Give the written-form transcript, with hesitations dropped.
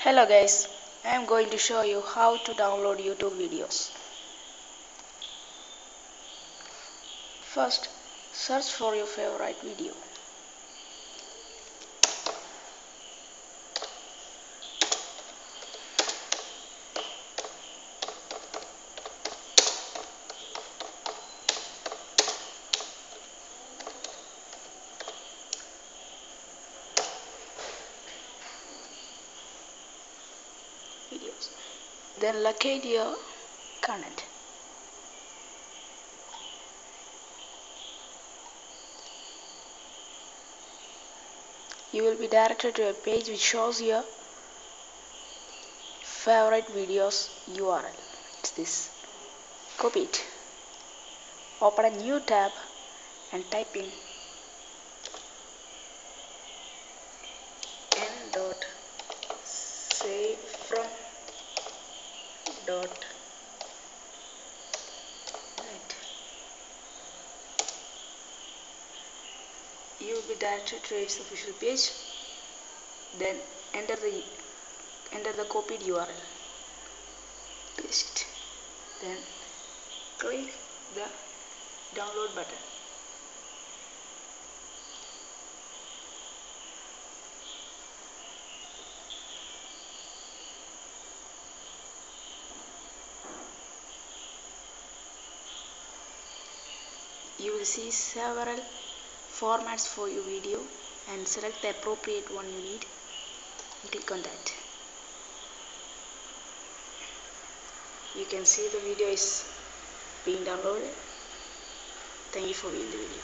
Hello guys, I am going to show you how to download YouTube videos. First, search for your favorite video. Then locate your content. You will be directed to a page which shows your favorite videos URL. It's this. Copy it. Open a new tab and type in n.savefrom.net. You will be directed to its official page. Then enter the copied URL. Paste it. Then click the download button. You will see several formats for your video and select the appropriate one you need and click on that. You can see the video is being downloaded. Thank you for viewing the video.